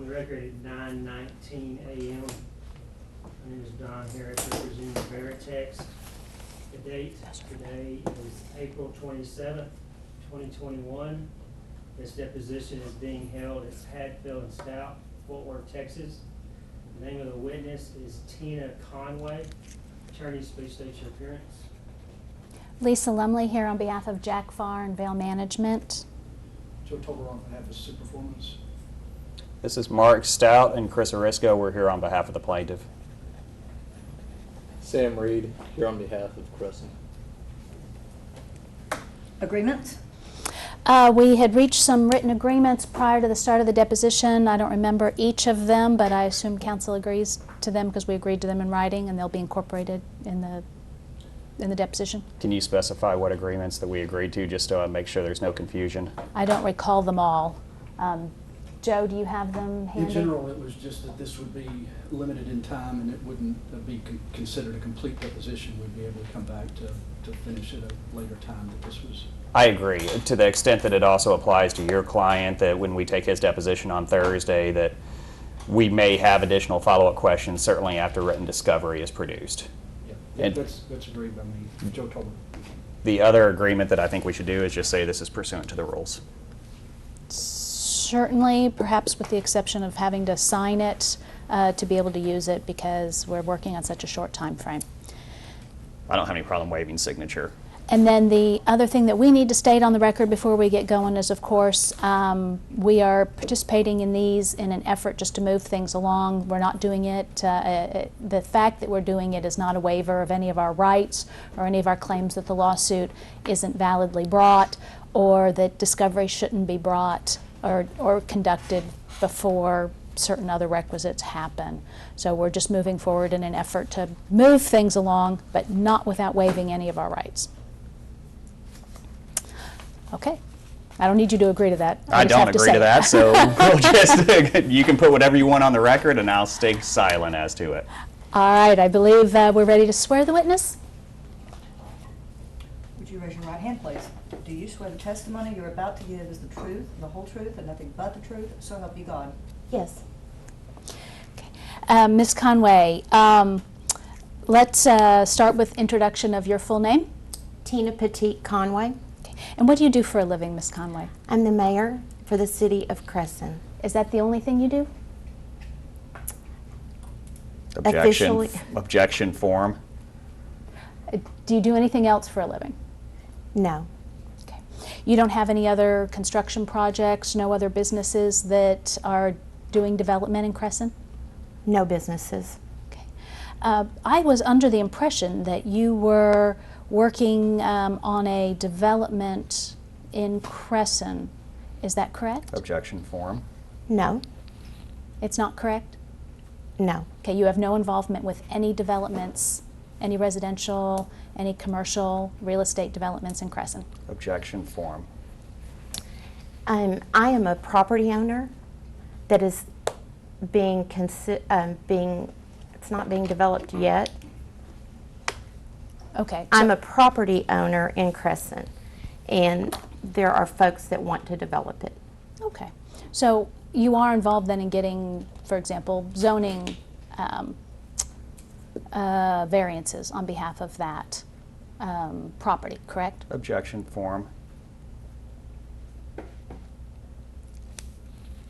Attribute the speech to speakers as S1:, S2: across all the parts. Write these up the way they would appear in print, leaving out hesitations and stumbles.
S1: on the record at 9:19 a.m. My name is Don Harris, representing Veritex. The date today is April 27th, 2021. This deposition is being held at Hadfield and Stout, Fort Worth, Texas. The name of the witness is Teena Conway. Attorneys, please state your appearance.
S2: Lisa Lumley here on behalf of Jack Farr and Vail Management.
S3: Joe Tolber on behalf of Superformance.
S4: This is Mark Stout and Chris Orisco. We're here on behalf of the plaintiff.
S5: Sam Reed, here on behalf of Cresson.
S6: Agreements?
S2: We had reached some written agreements prior to the start of the deposition. I don't remember each of them, but I assume counsel agrees to them because we agreed to them in writing and they'll be incorporated in the deposition.
S4: Can you specify what agreements that we agreed to, just to make sure there's no confusion?
S2: I don't recall them all. Joe, do you have them handy?
S3: In general, it was just that this would be limited in time and it wouldn't be considered a complete deposition. We'd be able to come back to finish at a later time that this was.
S4: I agree, to the extent that it also applies to your client, that when we take his deposition on Thursday, that we may have additional follow-up questions, certainly after written discovery is produced.
S3: Yeah,
S4: And
S3: that's agreed by me, Joe Tolber.
S4: the other agreement that I think we should do is just say this is pursuant to the rules.
S2: Certainly, perhaps with the exception of having to sign it to be able to use it because we're working on such a short time frame.
S4: I don't have any problem waiving signature.
S2: And then the other thing that we need to state on the record before we get going is, of course, we are participating in these in an effort just to move things along. We're not doing it, the fact that we're doing it is not a waiver of any of our rights or any of our claims that the lawsuit isn't validly brought or that discovery shouldn't be brought or conducted before certain other requisites happen. So we're just moving forward in an effort to move things along, but not without waiving any of our rights. Okay. I don't need you to agree to that.
S4: I don't agree to that, so we'll just, you can put whatever you want on the record and I'll stay silent as to it.
S2: All right, I believe we're ready to swear the witness.
S6: Would you raise your right hand, please? Do you swear the testimony you're about to give is the truth, the whole truth, and nothing but the truth? So help you God.
S7: Yes.
S2: Okay. Ms. Conway, let's start with introduction of your full name.
S7: Teena Puteet Conway.
S2: Okay. And what do you do for a living, Ms. Conway?
S7: I'm the mayor for the City of Cresson.
S2: Is that the only thing you do?
S7: Officially.
S4: Objection form.
S2: Do you do anything else for a living?
S7: No.
S2: Okay. You don't have any other construction projects, no other businesses that are doing development in Cresson?
S7: No businesses.
S2: Okay. I was under the impression that you were working on a development in Cresson. Is that correct?
S4: Objection form.
S7: No.
S2: It's not correct?
S7: No.
S2: Okay, you have no involvement with any developments, any residential, any commercial real estate developments in Cresson?
S4: Objection form.
S7: I am a property owner that is it's not being developed yet.
S2: Okay.
S7: I'm a property owner in Cresson, and there are folks that want to develop it.
S2: Okay. So you are involved then in getting, for example, zoning variances on behalf of that property, correct?
S4: Objection form.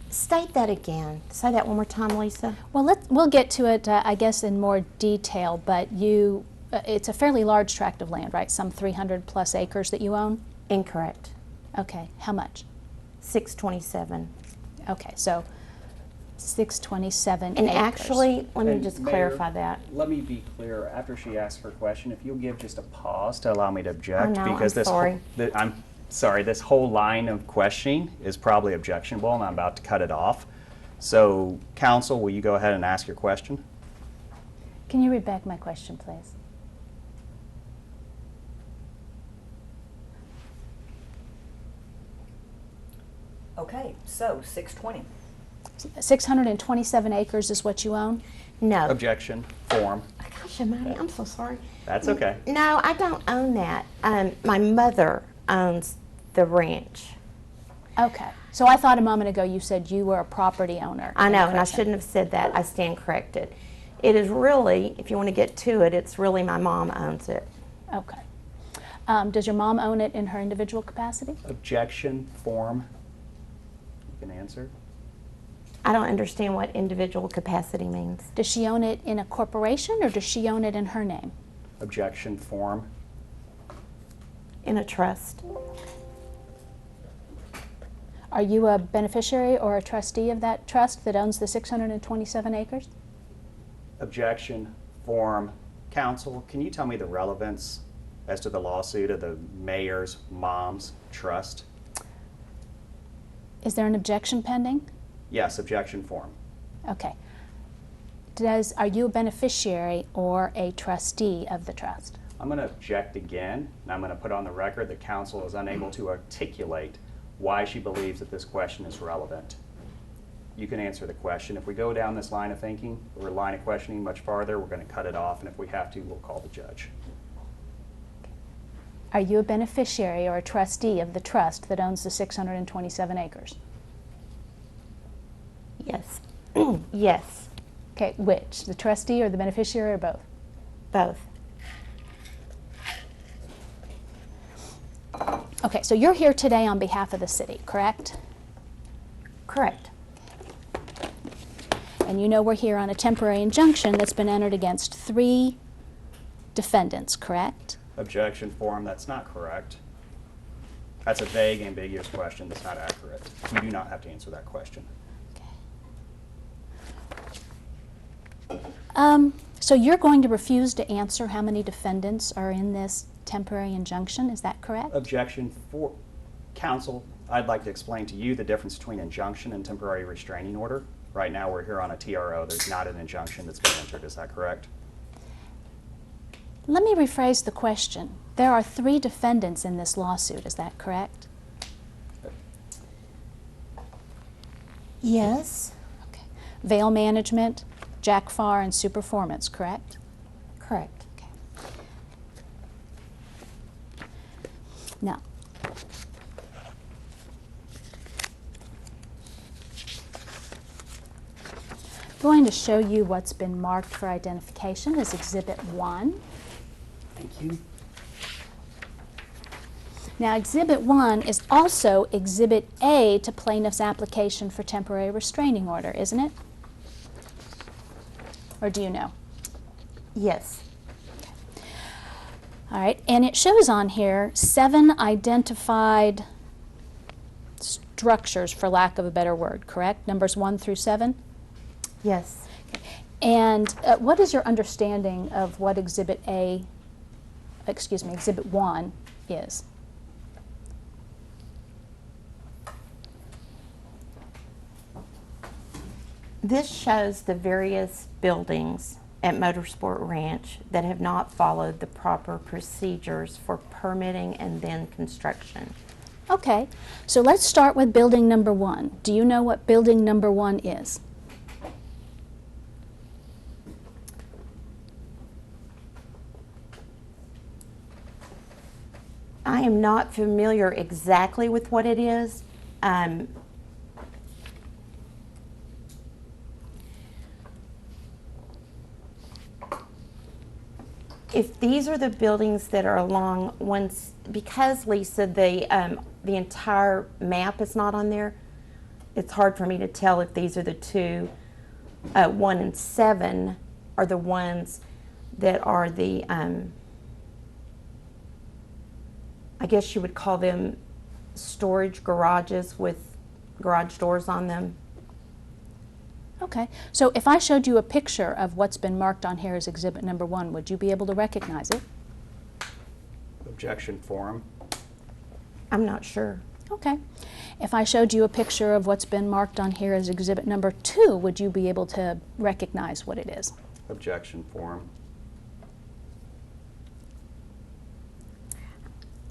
S7: State that again. Say that one more time, Lisa.
S2: Well, we'll get to it, I guess, in more detail, but it's a fairly large tract of land, right? Some 300 plus acres that you own?
S7: Incorrect.
S2: Okay. How much?
S7: 627.
S2: Okay, so 627
S7: And
S2: acres.
S7: actually, let me
S4: And
S7: just
S4: Mayor,
S7: clarify that.
S4: Let me be clear, after she asks her question, if you'll give just a pause to allow me to object.
S7: Oh, no,
S4: because
S7: I'm
S4: this
S7: sorry.
S4: I'm sorry, this whole line of questioning is probably objectionable and I'm about to cut it off. So, counsel, will you go ahead and ask your question?
S2: Can you read back my question, please?
S6: Okay, so 620.
S2: 627 acres is what you own?
S7: No.
S4: Objection form.
S7: Gosh, Amani, I'm so sorry.
S4: That's okay.
S7: No, I don't own that. My mother owns the ranch.
S2: Okay. So I thought a moment ago you said you were a property owner.
S7: I
S2: in
S7: know, and I
S2: Cresson.
S7: shouldn't have said that. I stand corrected. It is really, if you want to get to it, it's really my mom owns it.
S2: Okay. Does your mom own it in her individual capacity?
S4: Objection form. You can answer.
S7: I don't understand what individual capacity means.
S2: Does she own it in a corporation or does she own it in her name?
S4: Objection form.
S7: In a trust.
S2: Are you a beneficiary or a trustee of that trust that owns the 627 acres?
S4: Objection form. Counsel, can you tell me the relevance as to the lawsuit of the mayor's mom's trust?
S2: Is there an objection pending?
S4: Yes, objection form.
S2: Okay. Are you a beneficiary or a trustee of the trust?
S4: I'm going to object again, and I'm going to put on the record that counsel is unable to articulate why she believes that this question is relevant. You can answer the question. If we go down this line of thinking or line of questioning much farther, we're going to cut it off, and if we have to, we'll call the judge.
S2: Are you a beneficiary or a trustee of the trust that owns the 627 acres?
S7: Yes. Yes.
S2: Okay, which? The trustee or the beneficiary or both?
S7: Both.
S2: Okay, so you're here today on behalf of the city, correct?
S7: Correct.
S2: And you know we're here on a temporary injunction that's been entered against 3 defendants, correct?
S4: Objection form, that's not correct. That's a vague, ambiguous question that's not accurate. You do not have to answer that question.
S2: So you're going to refuse to answer how many defendants are in this temporary injunction, is that correct?
S4: Objection for counsel. I'd like to explain to you the difference between injunction and temporary restraining order. Right now we're here on a TRO. There's not an injunction that's been entered. Is that correct?
S2: Let me rephrase the question. There are 3 defendants in this lawsuit, is that correct?
S7: Yes.
S2: Okay. Veil Management, Jack Farr, and Superformance, correct?
S7: Correct.
S2: Okay. Now, I'm going to show you what's been marked for identification as Exhibit 1.
S4: Thank you.
S2: Now, Exhibit 1 is also Exhibit A to plaintiff's application for temporary restraining order, isn't it? Or do you know?
S7: Yes.
S2: All right, and it shows on here 7 identified structures, for lack of a better word, correct? Numbers 1 through 7?
S7: Yes.
S2: And what is your understanding of what Exhibit 1 is?
S7: This shows the various buildings at Motorsport Ranch that have not followed the proper procedures for permitting and then construction.
S2: Okay, so let's start with building number 1. Do you know what building number 1 is?
S7: I am not familiar exactly with what it is. If these are the buildings that are along one's, because Lisa, the entire map is not on there, it's hard for me to tell if these are the 2. 1 and 7 are the ones that are the, I guess you would call them storage garages with garage doors on them.
S2: Okay, so if I showed you a picture of what's been marked on here as Exhibit number 1, would you be able to recognize it?
S4: Objection form.
S7: I'm not sure.
S2: Okay. If I showed you a picture of what's been marked on here as Exhibit number 2, would you be able to recognize what it is?
S4: Objection form.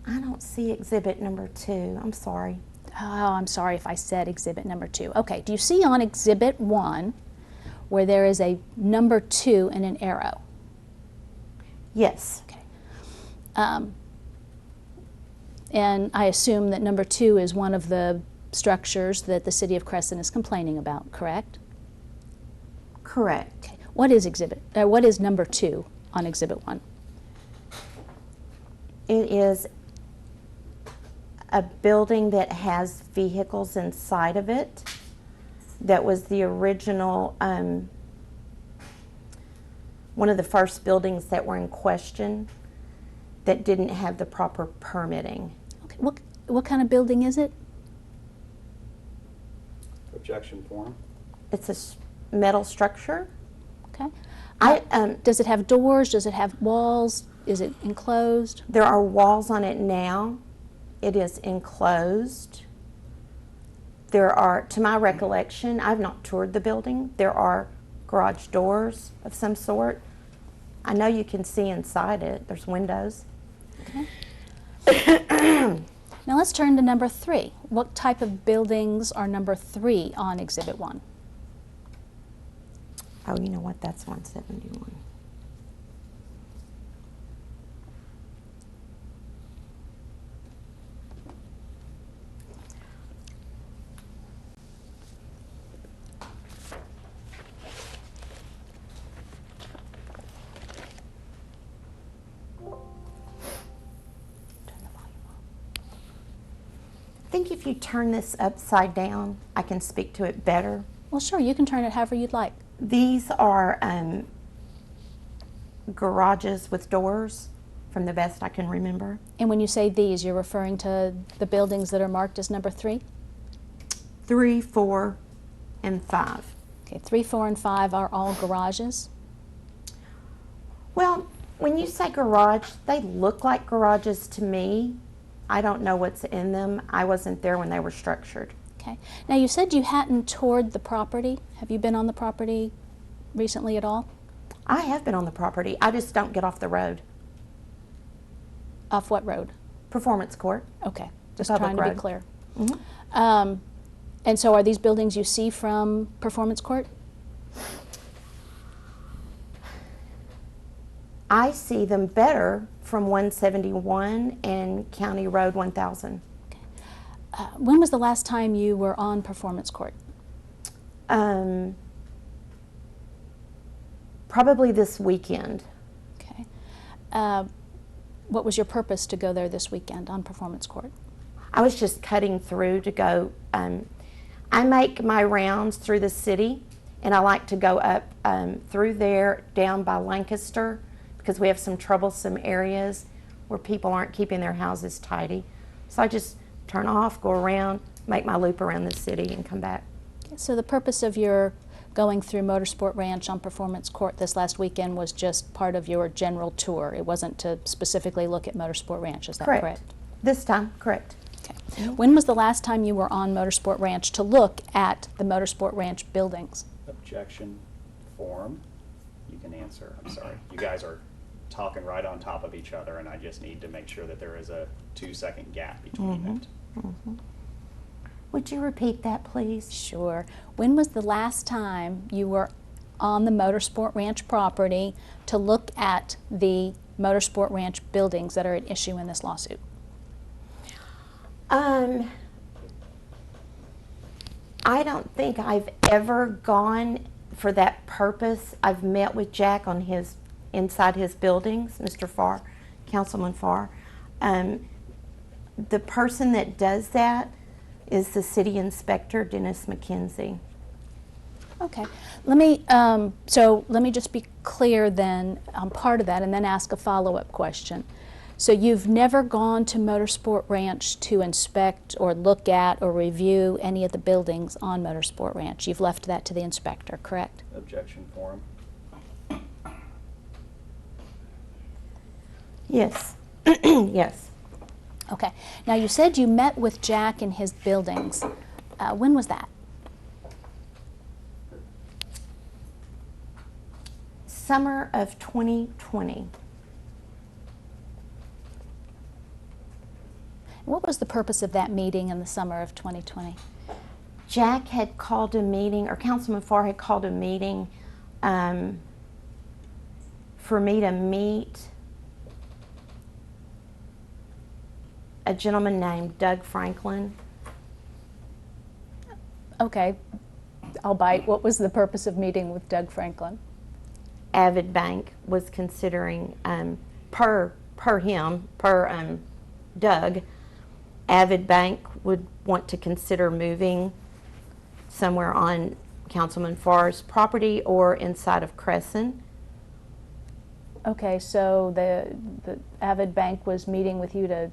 S7: I don't see exhibit number 2. I'm sorry.
S2: Oh, I'm sorry if I said Exhibit number 2. Okay, do you see on Exhibit 1 where there is a number 2 and an arrow?
S7: Yes.
S2: Okay. And I assume that number 2 is one of the structures that the City of Cresson is complaining about, correct?
S7: Correct.
S2: Okay. What is number 2 on Exhibit 1?
S7: It is a building that has vehicles inside of it. That was the original, one of the first buildings that were in question that didn't have the proper permitting.
S2: Okay. What kind of building is it?
S4: Objection form.
S7: It's a metal structure.
S2: Okay.
S7: I,
S2: Does it have doors? Does it have walls? Is it enclosed?
S7: there are walls on it now. It is enclosed. There are, to my recollection, I've not toured the building. There are garage doors of some sort. I know you can see inside it. There's windows.
S2: Okay. Now let's turn to number 3. What type of buildings are number 3 on Exhibit 1?
S7: Oh, you know what? That's 171. I think if you turn this upside down, I can speak to it better.
S2: Well, sure, you can turn it however you'd like.
S7: These are garages with doors, from the best I can remember.
S2: And when you say these, you're referring to the buildings that are marked as number 3?
S7: 3, 4, and 5.
S2: Okay, 3, 4, and 5 are all garages.
S7: Well, when you say garage, they look like garages to me. I don't know what's in them. I wasn't there when they were structured.
S2: Okay. Now you said you hadn't toured the property. Have you been on the property recently at all?
S7: I have been on the property. I just don't get off the road.
S2: Off what road?
S7: Performance court.
S2: Okay, just
S7: public
S2: trying to be
S7: road.
S2: clear.
S7: Mhm.
S2: And so are these buildings you see from Performance Court?
S7: I see them better from 171 and County Road 1000.
S2: When was the last time you were on Performance Court?
S7: Probably this weekend.
S2: Okay. What was your purpose to go there this weekend on Performance Court?
S7: I was just cutting through to go. I make my rounds through the city, and I like to go up through there, down by Lancaster, because we have some troublesome areas where people aren't keeping their houses tidy. So I just turn off, go around, make my loop around the city, and come back.
S2: Okay, so the purpose of your going through Motorsport Ranch on Performance Court this last weekend was just part of your general tour. It wasn't to specifically look at Motorsport Ranch, is that correct?
S7: This time, correct.
S2: Okay. When was the last time you were on Motorsport Ranch to look at the Motorsport Ranch buildings?
S4: Objection form. You can answer. I'm sorry. You guys are talking right on top of each other, and I just need to make sure that there is a 2-second gap between it.
S7: Would you repeat that, please?
S2: Sure. When was the last time you were on the Motorsport Ranch property to look at the Motorsport Ranch buildings that are at issue in this lawsuit?
S7: I don't think I've ever gone for that purpose. I've met with Jack on inside his buildings, Mr. Farr, Councilman Farr. The person that does that is the city inspector, Dennis McKenzie.
S2: Okay. Let me let me just be clear then on part of that, and then ask a follow-up question. So you've never gone to Motorsport Ranch to inspect or look at or review any of the buildings on Motorsport Ranch. You've left that to the inspector, correct?
S4: Objection form.
S7: Yes. Yes.
S2: Okay. Now you said you met with Jack in his buildings. When was that?
S7: Summer of 2020.
S2: What was the purpose of that meeting in the summer of 2020?
S7: Jack had called a meeting, or Councilman Farr had called a meeting for me to meet a gentleman named Doug Franklin,
S2: Okay, I'll bite. What was the purpose of meeting with Doug Franklin?
S7: Avid Bank was considering, per Doug, Avid Bank would want to consider moving somewhere on Councilman Farr's property or inside of Cresson.
S2: Okay, so the Avid Bank was meeting with you to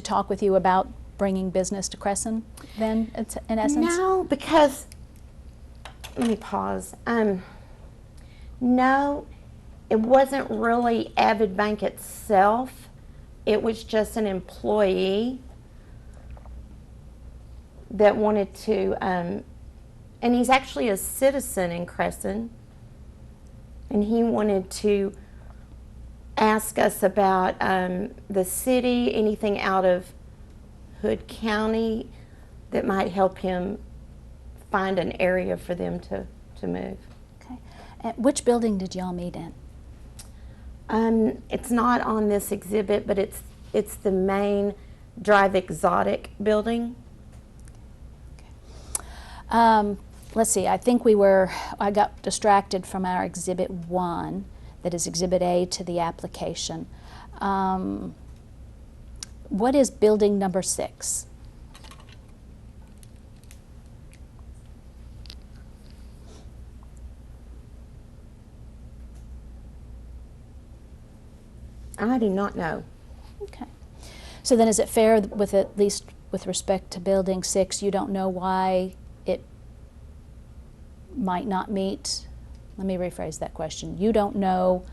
S2: talk with you about bringing business to Cresson then, in essence?
S7: No, because, let me pause. No, it wasn't really Avid Bank itself. It was just an employee that wanted to, and he's actually a citizen in Cresson, and he wanted to ask us about the city, anything out of Hood County that might help him find an area for them to move.
S2: Okay. And which building did y'all meet in?
S7: It's not on this exhibit, but it's the main Drive Exotic building.
S2: Let's see, I think I got distracted from our Exhibit 1, that is Exhibit A to the application. What is building number 6?
S7: I do not know.
S2: Okay. So then is it fair with, at least with respect to building 6, you don't know why it might not meet? Let me rephrase that question. You don't know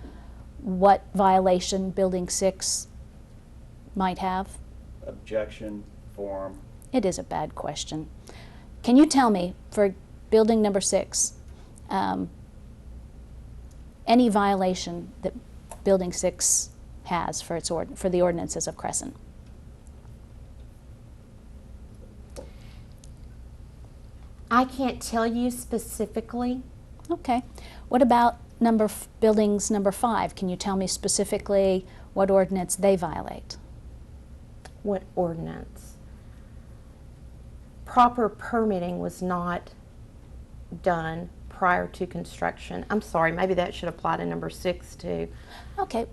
S2: what violation building 6 might have?
S4: Objection form.
S2: It is a bad question. Can you tell me, for building number 6, any violation that building 6 has for for the ordinances of Cresson?
S7: I can't tell you specifically.
S2: Okay. What about buildings number 5? Can you tell me specifically what ordinance they violate?
S7: What ordinance? Proper permitting was not done prior to construction. I'm sorry, maybe that should apply to number 6 too.
S2: Okay.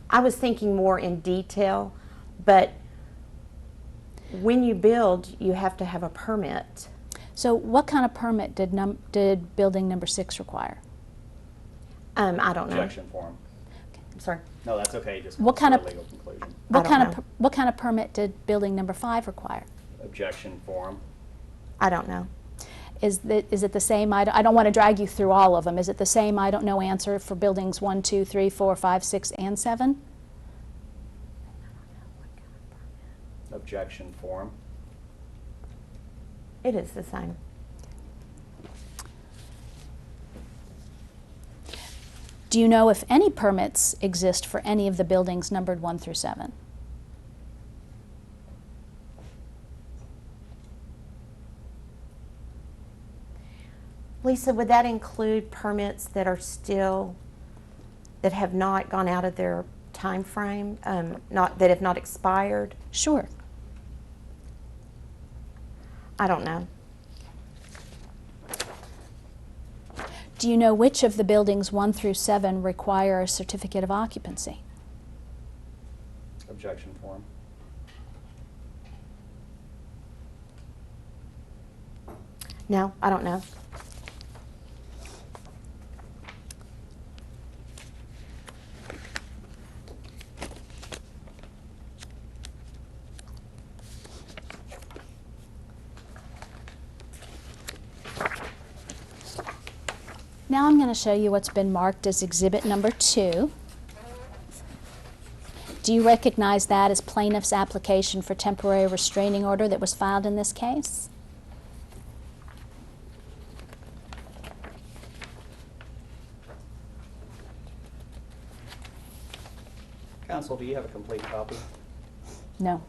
S7: I was thinking more in detail, but when you build, you have to have a permit.
S2: So what kind of permit did building number 6 require?
S7: I don't know.
S4: Objection form.
S7: I'm sorry.
S4: No, that's okay, just
S2: What kind
S4: for
S2: of-
S4: a legal conclusion.
S2: What
S7: don't
S2: kind
S7: know.
S2: of what kind of permit did building number 5 require?
S4: Objection form.
S7: I don't know.
S2: Is it the same? I don't want to drag you through all of them. Is it the same I don't know answer for buildings 1, 2, 3, 4, 5, 6, and 7?
S4: Objection form.
S7: It is the same.
S2: Do you know if any permits exist for any of the buildings numbered 1 through 7?
S7: Lisa, would that include permits that are that have not gone out of their time frame, that have not expired?
S2: Sure.
S7: I don't know.
S2: Do you know which of the buildings 1 through 7 require a certificate of occupancy?
S4: Objection form.
S7: No, I don't know.
S2: Now I'm going to show you what's been marked as exhibit number 2. Do you recognize that as plaintiff's application for temporary restraining order that was filed in this case?
S4: Counsel, do you have a complete copy?
S2: No.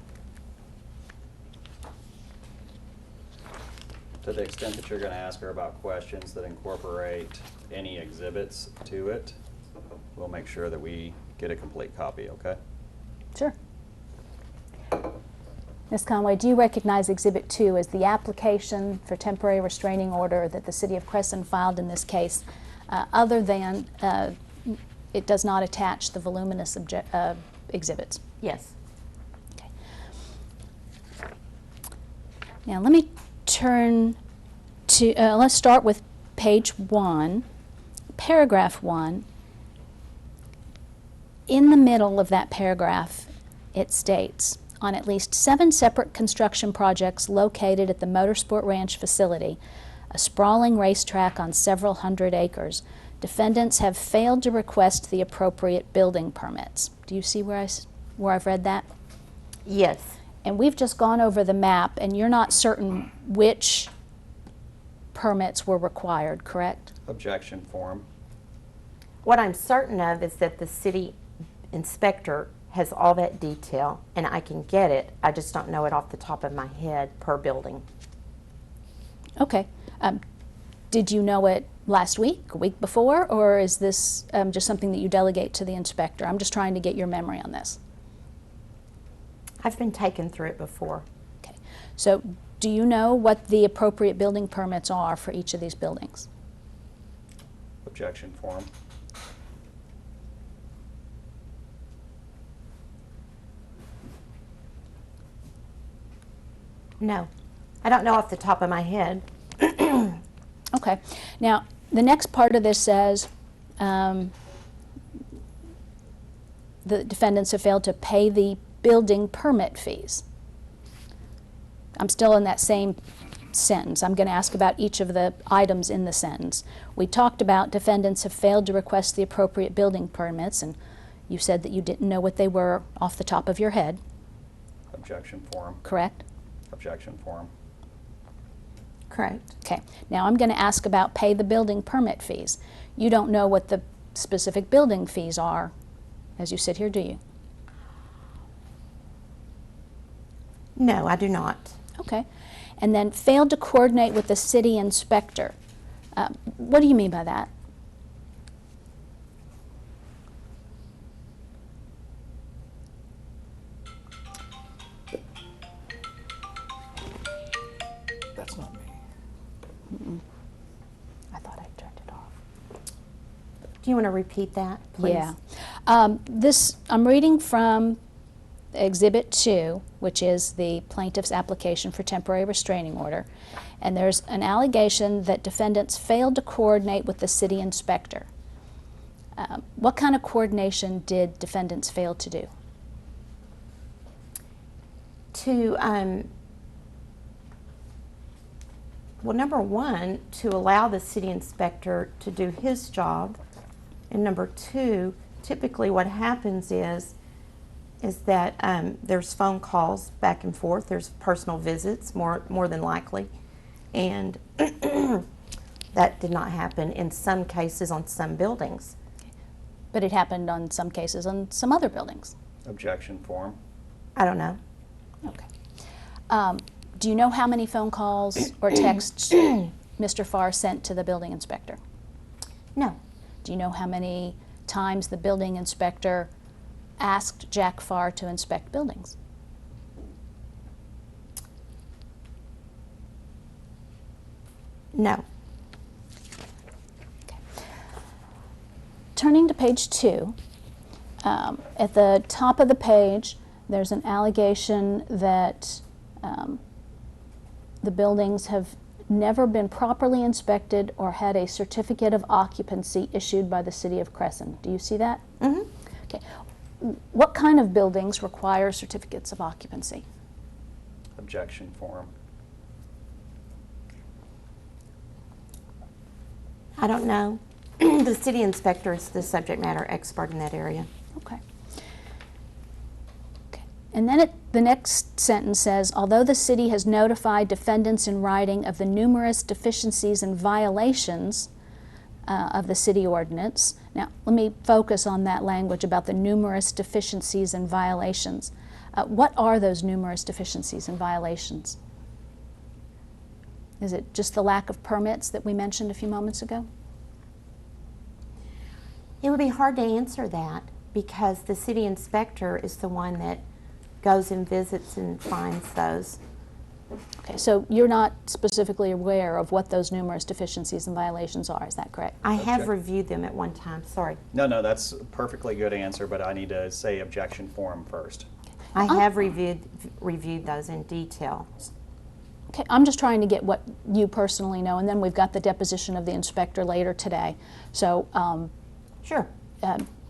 S4: To the extent that you're going to ask her about questions that incorporate any exhibits to it, we'll make sure that we get a complete copy, okay?
S2: Sure. Ms. Conway, do you recognize Exhibit 2 as the application for temporary restraining order that the City of Cresson filed in this case, other than it does not attach the voluminous exhibits?
S7: Yes.
S2: Okay. Now let me turn to, let's start with page 1, paragraph 1. In the middle of that paragraph, it states, on at least 7 separate construction projects located at the Motorsport Ranch facility, a sprawling racetrack on several hundred acres, defendants have failed to request the appropriate building permits. Do you see where I've read that?
S7: Yes.
S2: And we've just gone over the map, and you're not certain which permits were required, correct?
S4: Objection form.
S7: What I'm certain of is that the city inspector has all that detail, and I can get it. I just don't know it off the top of my head per building.
S2: Okay. Did you know it last week, a week before, or is this just something that you delegate to the inspector? I'm just trying to get your memory on this.
S7: I've been taken through it before.
S2: Okay. So do you know what the appropriate building permits are for each of these buildings?
S4: Objection form.
S7: No. I don't know off the top of my head.
S2: Okay. Now, the next part of this says the defendants have failed to pay the building permit fees. I'm still in that same sentence. I'm going to ask about each of the items in the sentence. We talked about defendants have failed to request the appropriate building permits, and you said that you didn't know what they were off the top of your head.
S4: Objection form.
S2: Correct?
S4: Objection form.
S7: Correct.
S2: Okay. Now I'm going to ask about pay the building permit fees. You don't know what the specific building fees are as you sit here, do you?
S7: No, I do not.
S2: Okay. And then failed to coordinate with the city inspector. What do you mean by that?
S3: That's not me.
S2: I thought I turned it off.
S7: Do you want to repeat that, please?
S2: Yeah. I'm reading from Exhibit 2, which is the plaintiff's application for temporary restraining order, and there's an allegation that defendants failed to coordinate with the city inspector. What kind of coordination did defendants fail to do?
S7: Well, number one, to allow the city inspector to do his job, and number two, typically what happens is that there's phone calls back and forth, there's personal visits, more than likely, and that did not happen in some cases on some buildings.
S2: But it happened on some cases on some other buildings.
S4: Objection form.
S7: I don't know.
S2: Okay. Do you know how many phone calls or texts Mr. Farr sent to the building inspector?
S7: No.
S2: Do you know how many times the building inspector asked Jack Farr to inspect buildings?
S7: No.
S2: Okay. Turning to page 2, at the top of the page, there's an allegation that the buildings have never been properly inspected or had a certificate of occupancy issued by the City of Cresson. Do you see that?
S7: Mm-hmm.
S2: Okay. What kind of buildings require certificates of occupancy?
S4: Objection form.
S7: I don't know. The city inspector is the subject matter expert in that area.
S2: Okay. Okay. And then the next sentence says, although the city has notified defendants in writing of the numerous deficiencies and violations of the city ordinance. Now, let me focus on that language about the numerous deficiencies and violations. What are those numerous deficiencies and violations? Is it just the lack of permits that we mentioned a few moments ago?
S7: It would be hard to answer that because the city inspector is the one that goes and visits and finds those.
S2: Okay, so you're not specifically aware of what those numerous deficiencies and violations are, is that correct?
S7: I have
S4: Object-
S7: reviewed them at one time, sorry.
S4: No, that's a perfectly good answer, but I need to say objection form first.
S7: I have reviewed those in detail.
S2: Okay, I'm just trying to get what you personally know, and then we've got the deposition of the inspector later today. So,
S7: Sure.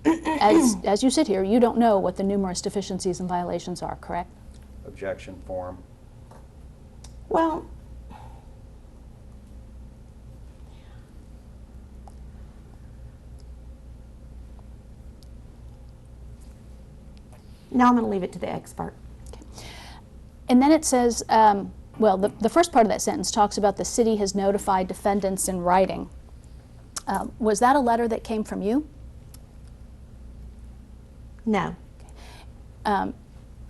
S2: as you sit here, you don't know what the numerous deficiencies and violations are, correct?
S4: Objection form.
S7: Well, now I'm going to leave it to the expert.
S2: And then it says, well, the first part of that sentence talks about the city has notified defendants in writing. Was that a letter that came from you?
S7: No.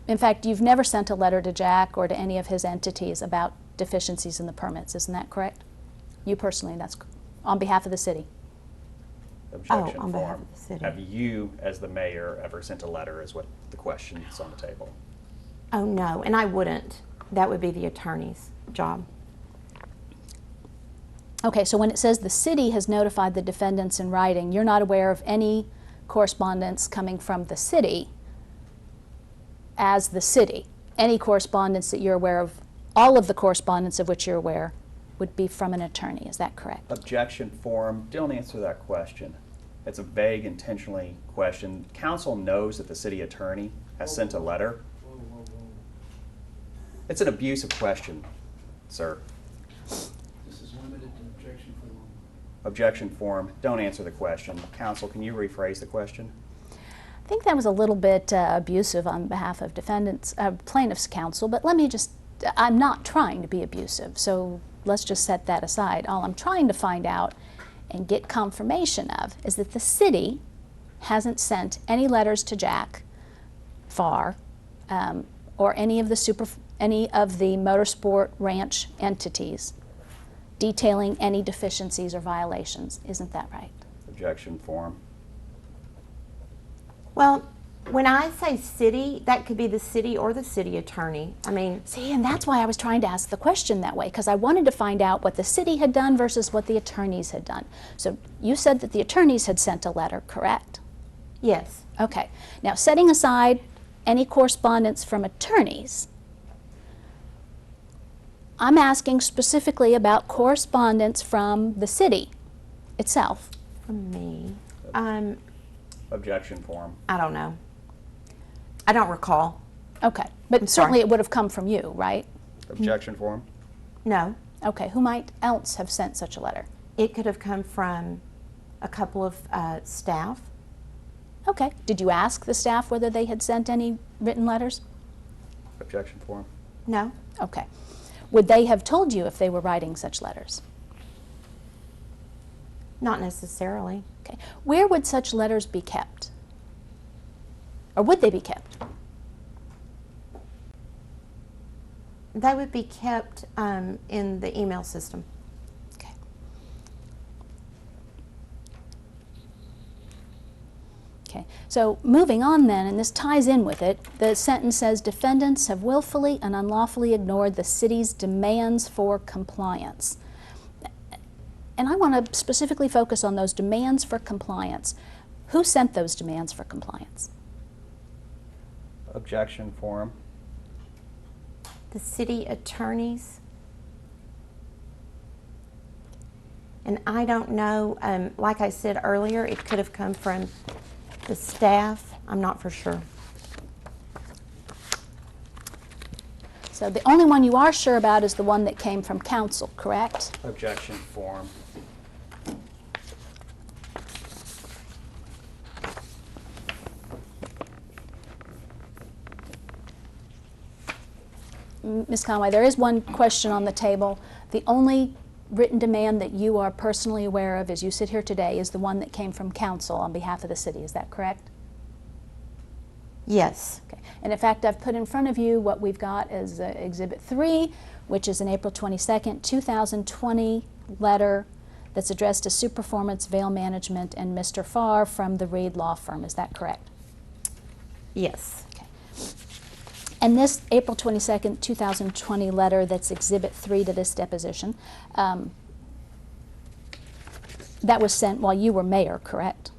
S2: In fact, you've never sent a letter to Jack or to any of his entities about deficiencies in the permits, isn't that correct? You personally, that's on behalf of the city.
S4: Objection
S7: on behalf
S4: form.
S7: of the city.
S4: Have you, as the mayor, ever sent a letter is what the question is on the table.
S7: Oh, no, and I wouldn't. That would be the attorney's job.
S2: Okay, so when it says the city has notified the defendants in writing, you're not aware of any correspondence coming from the city as the city. Any correspondence that you're aware of, all of the correspondence of which you're aware, would be from an attorney. Is that correct?
S4: Objection form. Don't answer that question. It's a vague, intentionally question. Council knows that the city attorney has sent a letter. It's an abusive question, sir.
S3: This is limited to objection form.
S4: Objection form. Don't answer the question. Council, can you rephrase the question?
S2: I think that was a little bit abusive on behalf of defendants, plaintiffs' counsel, but let me just, I'm not trying to be abusive, so let's just set that aside. All I'm trying to find out and get confirmation of is that the city hasn't sent any letters to Jack Farr or any of the motorsport ranch entities detailing any deficiencies or violations. Isn't that right?
S4: Objection form.
S7: Well, when I say city, that could be the city or the city attorney. I mean,
S2: See, and that's why I was trying to ask the question that way, because I wanted to find out what the city had done versus what the attorneys had done. So you said that the attorneys had sent a letter, correct?
S7: yes.
S2: Okay. Now, setting aside any correspondence from attorneys, I'm asking specifically about correspondence from the city itself.
S7: From me.
S4: Objection form.
S7: I don't know. I don't recall.
S2: Okay. But
S7: I'm sorry.
S2: certainly it would have come from you, right?
S4: Objection form.
S7: No.
S2: Okay. Who might else have sent such a letter?
S7: It could have come from a couple of staff.
S2: Okay. Did you ask the staff whether they had sent any written letters?
S4: Objection form.
S7: No.
S2: Okay. Would they have told you if they were writing such letters?
S7: Not necessarily.
S2: Okay. Where would such letters be kept? Or would they be kept?
S7: They would be kept in the email system.
S2: Okay. Okay. So moving on then, and this ties in with it, the sentence says defendants have willfully and unlawfully ignored the city's demands for compliance. And I want to specifically focus on those demands for compliance. Who sent those demands for compliance?
S4: Objection form.
S7: The city attorneys. And I don't know, like I said earlier, it could have come from the staff. I'm not for sure.
S2: So the only one you are sure about is the one that came from council, correct?
S4: Objection form.
S2: Ms. Conway, there is one question on the table. The only written demand that you are personally aware of as you sit here today is the one that came from council on behalf of the city. Is that correct?
S7: Yes.
S2: Okay. And in fact, I've put in front of you what we've got as Exhibit 3, which is an April 22nd, 2020 letter that's addressed to Superformance, Vale Management, and Mr. Farr from the Reed Law Firm. Is that correct?
S7: Yes.
S2: And this April 22nd, 2020 letter that's Exhibit 3 to this deposition, that was sent while you were mayor, correct?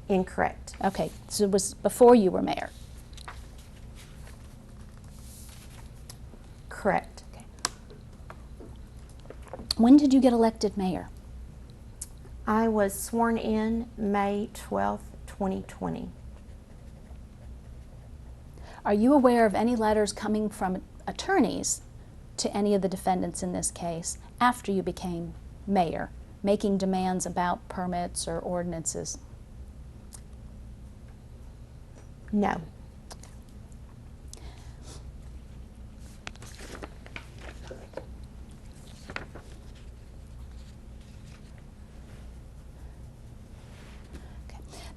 S7: Incorrect.
S2: Okay, so it was before you were mayor.
S7: Correct.
S2: Okay. When did you get elected mayor?
S7: I was sworn in May 12th, 2020.
S2: Are you aware of any letters coming from attorneys to any of the defendants in this case after you became mayor, making demands about permits or ordinances?
S7: No.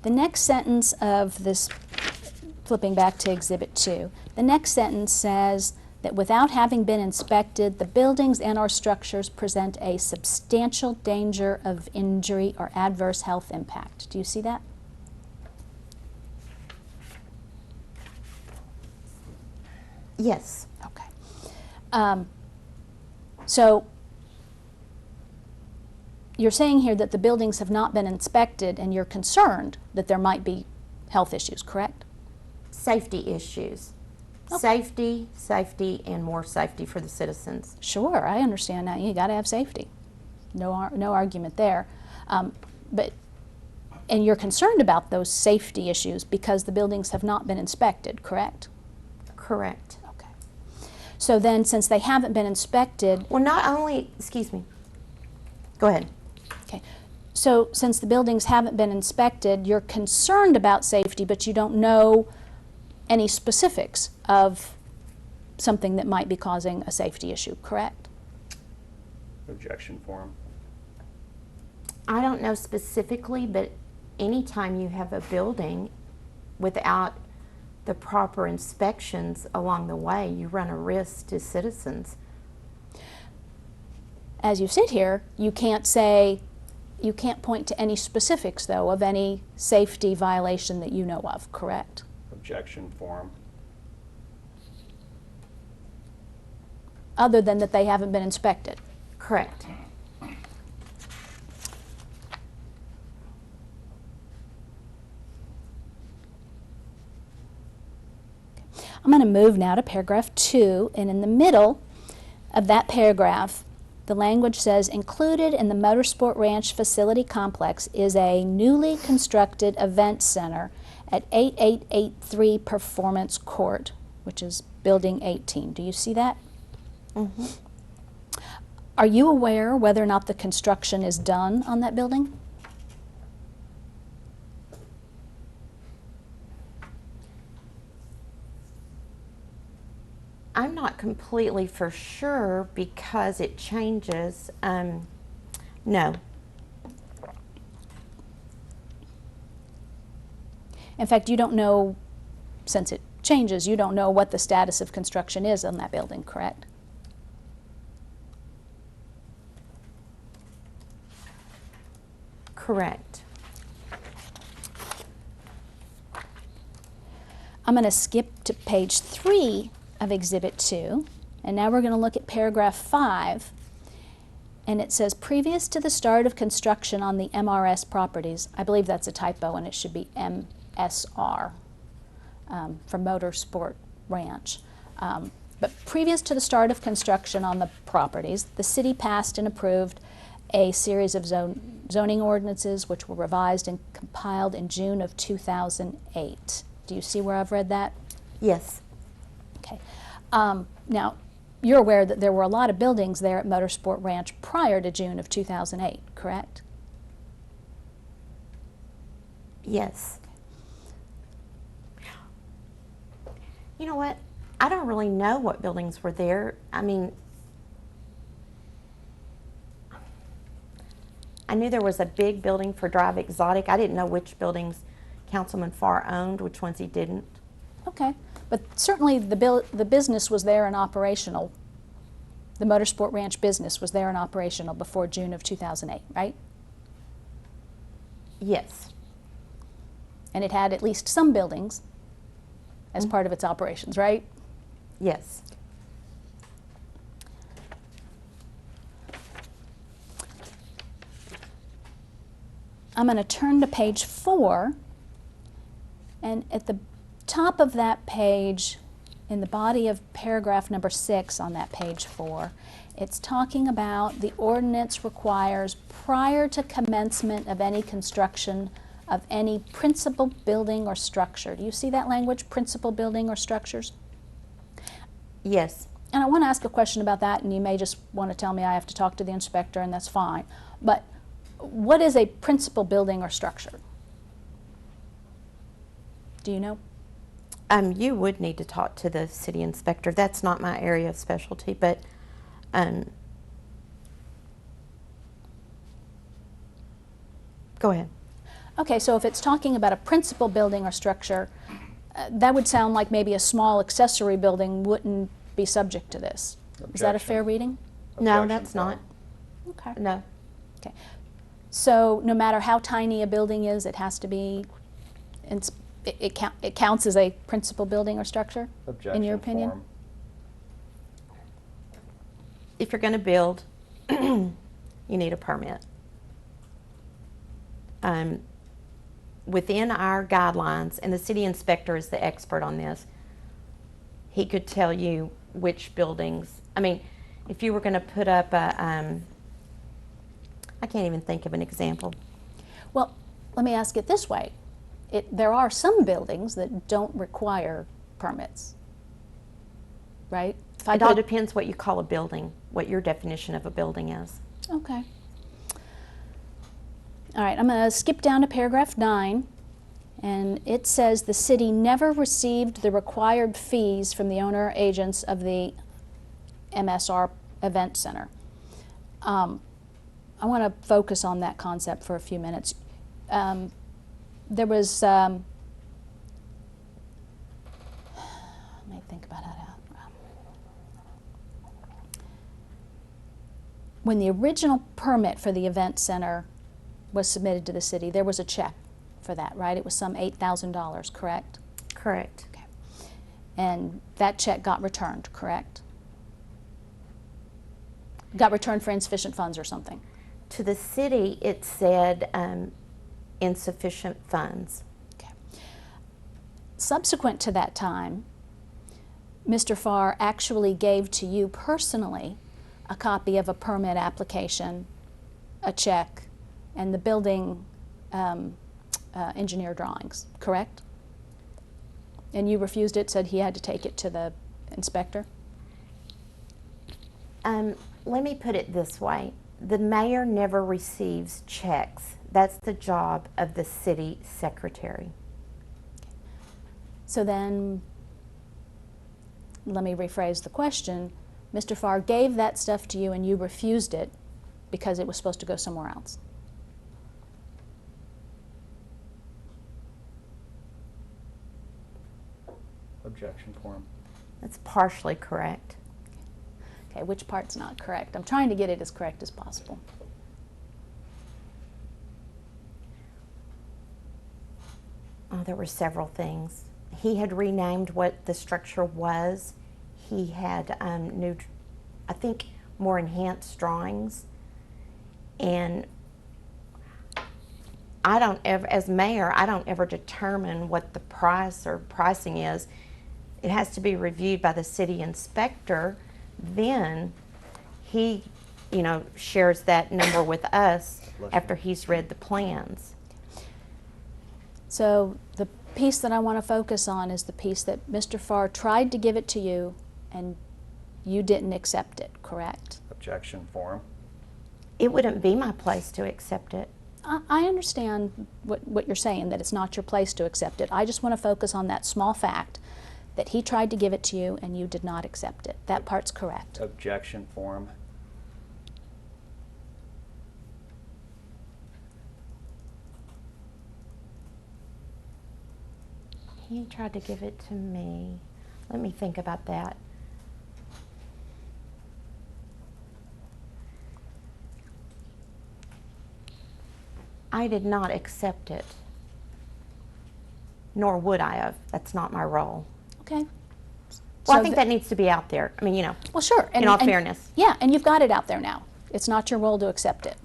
S2: The next sentence of this, flipping back to Exhibit 2, the next sentence says that without having been inspected, the buildings and or structures present a substantial danger of injury or adverse health impact. Do you see that?
S7: Yes.
S2: Okay. So you're saying here that the buildings have not been inspected and you're concerned that there might be health issues, correct?
S7: Safety issues.
S2: Okay.
S7: Safety, safety, and more safety for the citizens.
S2: Sure, I understand that. You got to have safety. No argument there. And you're concerned about those safety issues because the buildings have not been inspected, correct?
S7: Correct.
S2: Okay. So then, since they haven't been inspected,
S7: Well, not only, excuse me. Go ahead.
S2: okay. So since the buildings haven't been inspected, you're concerned about safety, but you don't know any specifics of something that might be causing a safety issue, correct?
S4: Objection form.
S7: I don't know specifically, but anytime you have a building without the proper inspections along the way, you run a risk to citizens.
S2: As you sit here, you can't point to any specifics, though, of any safety violation that you know of, correct?
S4: Objection form.
S2: Other than that they haven't been inspected.
S7: Correct.
S2: I'm going to move now to paragraph 2, and in the middle of that paragraph, the language says, included in the Motorsport Ranch facility complex is a newly constructed event center at 8883 Performance Court, which is Building 18. Do you see that?
S7: Mm-hmm.
S2: Are you aware whether or not the construction is done on that building?
S7: I'm not completely for sure because it changes. No.
S2: In fact, you don't know, since it changes, you don't know what the status of construction is on that building, correct?
S7: Correct.
S2: I'm going to skip to page 3 of Exhibit 2, and now we're going to look at paragraph 5, and it says, previous to the start of construction on the MRS properties, I believe that's a typo and it should be MSR, for Motorsport Ranch. But previous to the start of construction on the properties, the city passed and approved a series of zoning ordinances which were revised and compiled in June of 2008. Do you see where I've read that?
S7: Yes.
S2: Okay. Now, you're aware that there were a lot of buildings there at Motorsport Ranch prior to June of 2008, correct?
S7: Yes. You know what? I don't really know what buildings were there. I mean, I knew there was a big building for Drive Exotic. I didn't know which buildings Councilman Farr owned, which ones he didn't.
S2: Okay. But certainly the business was there and operational. The Motorsport Ranch business was there and operational before June of 2008, right?
S7: Yes.
S2: And it had at least some buildings as part of its operations, right?
S7: Yes.
S2: I'm going to turn to page 4, and at the top of that page, in the body of paragraph number 6 on that page 4, it's talking about the ordinance requires prior to commencement of any construction of any principal building or structure. Do you see that language, principal building or structures?
S7: Yes.
S2: And I want to ask a question about that, and you may just want to tell me I have to talk to the inspector, and that's fine. But what is a principal building or structure? Do you know?
S7: You would need to talk to the city inspector. That's not my area of specialty, but go ahead.
S2: Okay, so if it's talking about a principal building or structure, that would sound like maybe a small accessory building wouldn't be subject to this. Is that a
S4: Objection.
S2: fair reading?
S7: No,
S4: Objection
S7: that's not.
S2: Okay.
S7: No.
S2: Okay. So no matter how tiny a building is, it has to be, it counts as a principal building or structure,
S4: Objection
S2: in your opinion?
S4: form.
S7: If you're going to build, you need a permit. Within our guidelines, and the city inspector is the expert on this, he could tell you which buildings. I mean, if you were going to put up a, I can't even think of an example.
S2: Well, let me ask it this way. There are some buildings that don't require permits, right? If I
S7: It all
S2: put-
S7: depends what you call a building, what your definition of a building is.
S2: Okay. All right, I'm going to skip down to paragraph 9, and it says the city never received the required fees from the owner or agents of the MSR Event Center. I want to focus on that concept for a few minutes. There was, let me think about that out. When the original permit for the event center was submitted to the city, there was a check for that, right? It was some $8,000, correct?
S7: Correct.
S2: Okay. And that check got returned, correct? Got returned for insufficient funds or something?
S7: To the city, it said insufficient funds.
S2: Okay. Subsequent to that time, Mr. Farr actually gave to you personally a copy of a permit application, a check, and the building engineer drawings, correct? And you refused it, said he had to take it to the inspector?
S7: Let me put it this way. The mayor never receives checks. That's the job of the city secretary.
S2: So then, let me rephrase the question. Mr. Farr gave that stuff to you and you refused it because it was supposed to go somewhere else.
S4: Objection form.
S7: That's partially correct.
S2: Okay, which part's not correct? I'm trying to get it as correct as possible.
S7: There were several things. He had renamed what the structure was. He had new, I think, more enhanced drawings. And I don't ever, as mayor, I don't ever determine what the price or pricing is. It has to be reviewed by the city inspector. Then he, shares that number with us after he's read the plans.
S2: So the piece that I want to focus on is the piece that Mr. Farr tried to give it to you and you didn't accept it, correct?
S4: Objection form.
S7: It wouldn't be my place to accept it.
S2: I understand what you're saying, that it's not your place to accept it. I just want to focus on that small fact that he tried to give it to you and you did not accept it. That part's correct.
S4: Objection form.
S7: He tried to give it to me. Let me think about that. I did not accept it, nor would I have. That's not my role.
S2: Okay.
S7: Well, I
S2: So
S7: think that needs to be out there. I mean, you know,
S2: Well, sure.
S7: in all fairness.
S2: Yeah, and you've got it out there now. It's not your role to accept it.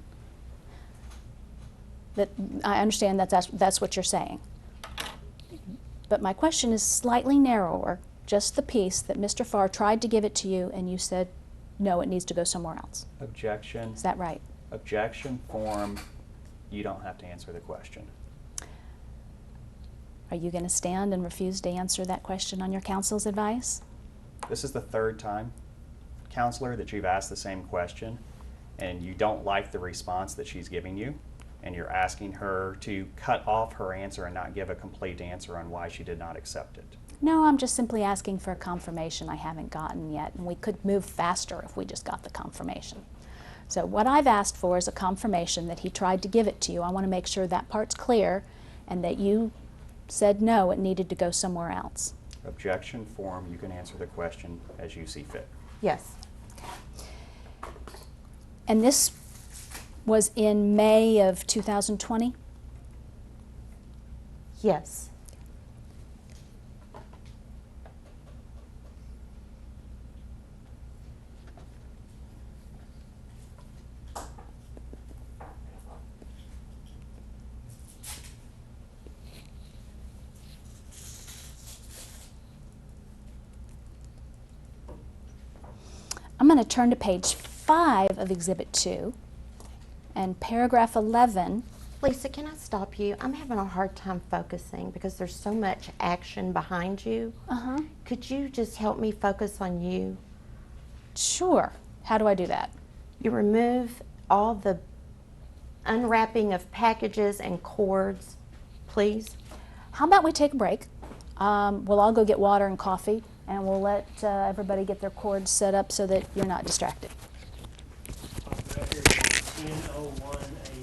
S2: That, I understand that's what you're saying. But my question is slightly narrower, just the piece that Mr. Farr tried to give it to you and you said, no, it needs to go somewhere else.
S4: Objection.
S2: Is that right?
S4: Objection form, you don't have to answer the question.
S2: Are you going to stand and refuse to answer that question on your counsel's advice?
S4: This is the third time, counselor, that you've asked the same question, and you don't like the response that she's giving you, and you're asking her to cut off her answer and not give a complete answer on why she did not accept it.
S2: No, I'm just simply asking for a confirmation I haven't gotten yet, and we could move faster if we just got the confirmation. So what I've asked for is a confirmation that he tried to give it to you. I want to make sure that part's clear and that you said no, it needed to go somewhere else.
S4: Objection form, you can answer the question as you see fit.
S7: Yes.
S2: And this was in May of 2020?
S7: Yes.
S2: I'm going to turn to page 5 of Exhibit 2 and paragraph 11.
S7: Lisa, can I stop you? I'm having a hard time focusing because there's so much action behind you.
S2: Uh-huh.
S7: Could you just help me focus on you?
S2: Sure. How do I do that?
S7: You remove all the unwrapping of packages and cords, please.
S2: How about we take a break? We'll all go get water and coffee, and we'll let everybody get their cords set up so that you're not distracted.
S1: On record, 10:01 a.m.